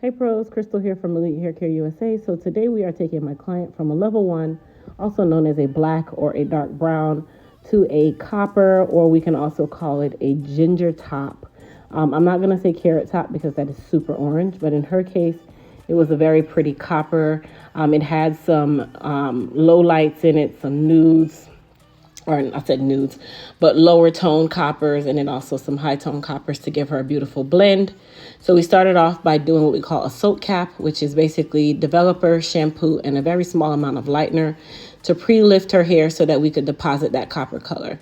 Hey pros, Crystal here from Elite Hair Care USA. So today we are taking my client from a level 1, also known as a black or a dark brown, to a copper, or we can also call it a ginger top. I'm not going to say carrot top because that is super orange, but in her case, it was a very pretty copper. It had some low lights in it, some nudes, or I said nudes, but lower tone coppers, and then also some high tone coppers to give her a beautiful blend. So we started off by doing what we call a soak cap, which is basically developer, shampoo, and a very small amount of lightener to pre-lift her hair so that we could deposit that copper color.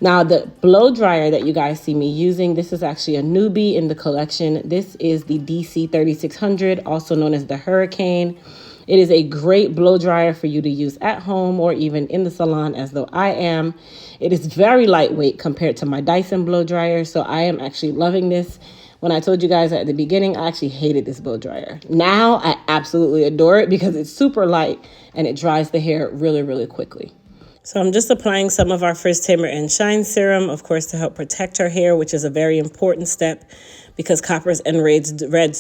Now, the blow dryer that you guys see me using, this is actually a newbie in the collection. This is the DC 3600, also known as the Hurricane. It is a great blow dryer for you to use at home or even in the salon, as though I am. It is very lightweight compared to my Dyson blow dryer, so I am actually loving this. When I told you guys at the beginning, I actually hated this blow dryer. Now I absolutely adore it because it's super light and it dries the hair really, really quickly. So I'm just applying some of our Frizz Tamer and Shine Serum, of course, to help protect her hair, which is a very important step because coppers and reds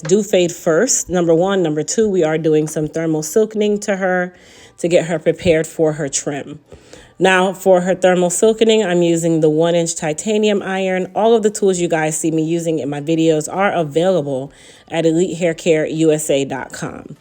do fade first. Number one. Number two, we are doing some thermal silkening to her to get her prepared for her trim. Now, for her thermal silkening, I'm using the 1-inch titanium iron. All of the tools you guys see me using in my videos are available at EliteHairCareUSA.com.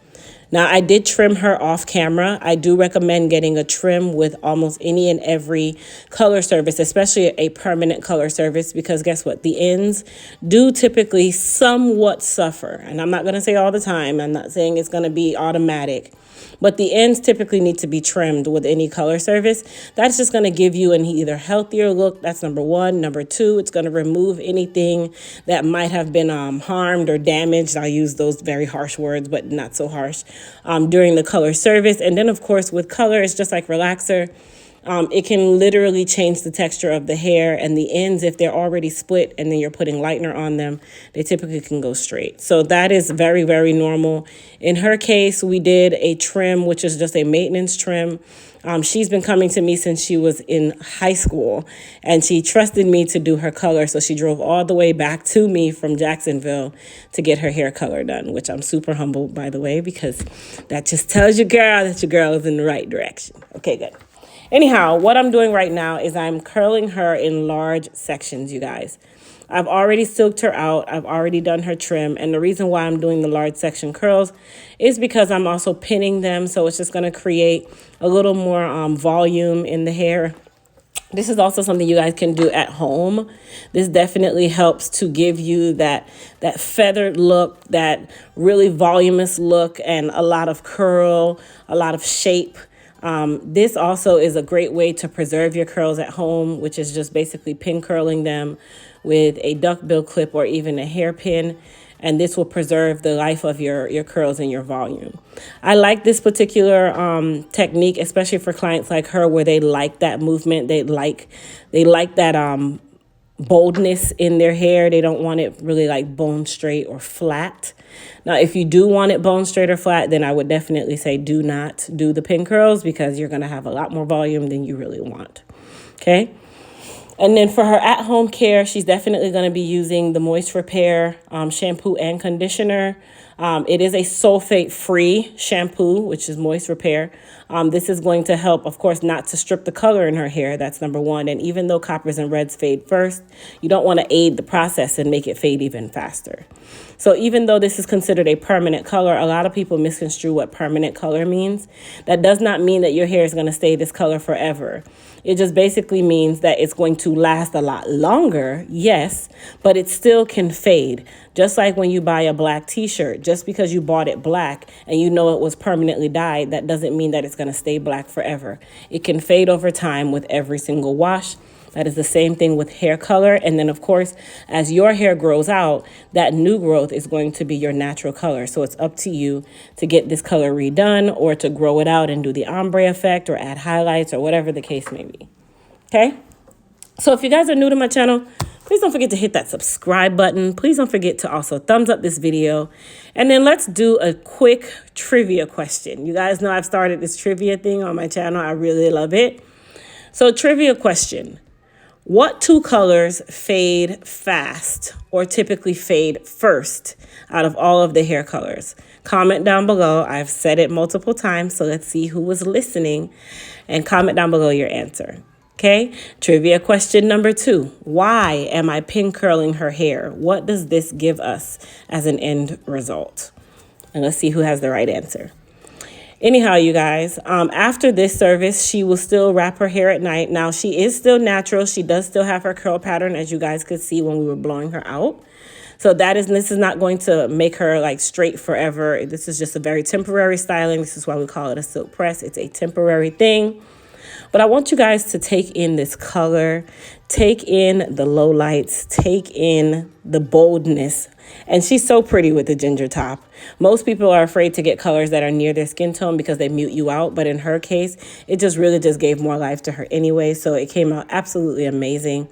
Now, I did trim her off camera. I do recommend getting a trim with almost any and every color service, especially a permanent color service, because guess what? The ends do typically somewhat suffer. And I'm not going to say all the time. I'm not saying it's going to be automatic. But the ends typically need to be trimmed with any color service. That's just going to give you an either healthier look. That's number one. Number two, it's going to remove anything that might have been harmed or damaged. I'll use those very harsh words, but not so harsh, during the color service. And then, of course, with color, it's just like relaxer. It can literally change the texture of the hair, and the ends, if they're already split and then you're putting lightener on them, they typically can go straight. So that is very, very normal. In her case, we did a trim, which is just a maintenance trim. She's been coming to me since she was in high school, and she trusted me to do her color. So she drove all the way back to me from Jacksonville to get her hair color done, which I'm super humbled, by the way, because that just tells you, girl, that your girl is in the right direction. Okay, good. Anyhow, what I'm doing right now is I'm curling her in large sections, you guys. I've already silked her out. I've already done her trim. And the reason why I'm doing the large section curls is because I'm also pinning them. So it's just going to create a little more volume in the hair. This is also something you guys can do at home. This definitely helps to give you that feathered look, that really voluminous look, and a lot of curl, a lot of shape. This also is a great way to preserve your curls at home, which is just basically pin curling them with a duckbill clip or even a hairpin. And this will preserve the life of your curls and your volume. I like this particular technique, especially for clients like her, where they like that movement. They like that boldness in their hair. They don't want it really like bone straight or flat. Now, if you do want it bone straight or flat, then I would definitely say do not do the pin curls because you're going to have a lot more volume than you really want. Okay. And then for her at-home care, she's definitely going to be using the Moist Repair shampoo and conditioner. It is a sulfate-free shampoo, which is Moist Repair. This is going to help, of course, not to strip the color in her hair. That's number one. And even though coppers and reds fade first, you don't want to aid the process and make it fade even faster. So even though this is considered a permanent color, a lot of people misconstrue what permanent color means. That does not mean that your hair is going to stay this color forever. It just basically means that it's going to last a lot longer, yes, but it still can fade. Just like when you buy a black t-shirt, just because you bought it black and you know it was permanently dyed, that doesn't mean that it's going to stay black forever. It can fade over time with every single wash. That is the same thing with hair color. And then, of course, as your hair grows out, that new growth is going to be your natural color. So it's up to you to get this color redone or to grow it out and do the ombre effect or add highlights or whatever the case may be. Okay? So if you guys are new to my channel, please don't forget to hit that subscribe button. Please don't forget to also thumbs up this video. And then let's do a quick trivia question. You guys know I've started this trivia thing on my channel. I really love it. So trivia question. What two colors fade fast or typically fade first out of all of the hair colors? Comment down below. I've said it multiple times, so let's see who was listening. And comment down below your answer. Okay, trivia question number 2. Why am I pin curling her hair? What does this give us as an end result? And let's see who has the right answer. Anyhow, you guys, after this service, she will still wrap her hair at night. Now, she is still natural. She does still have her curl pattern, as you guys could see when we were blowing her out. So this is not going to make her like straight forever. This is just a very temporary styling. This is why we call it a silk press. It's a temporary thing. But I want you guys to take in this color, take in the low lights, take in the boldness. And she's so pretty with the ginger top. Most people are afraid to get colors that are near their skin tone because they mute you out. But in her case, it just really just gave more life to her anyway. So it came out absolutely amazing.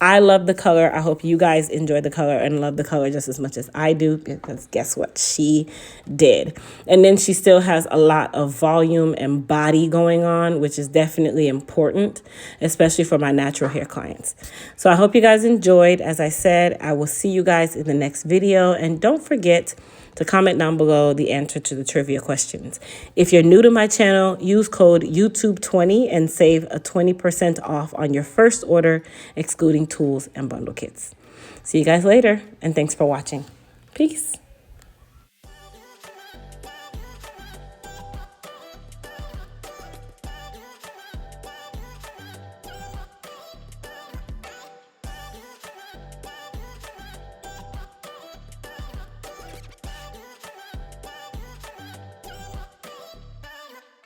I love the color. I hope you guys enjoy the color and love the color just as much as I do, because guess what? She did. And then she still has a lot of volume and body going on, which is definitely important, especially for my natural hair clients. So I hope you guys enjoyed. As I said, I will see you guys in the next video. And don't forget to comment down below the answer to the trivia questions. If you're new to my channel, use code YouTube20 and save a 20% off on your first order, excluding tools and bundle kits. See you guys later, and thanks for watching. Peace.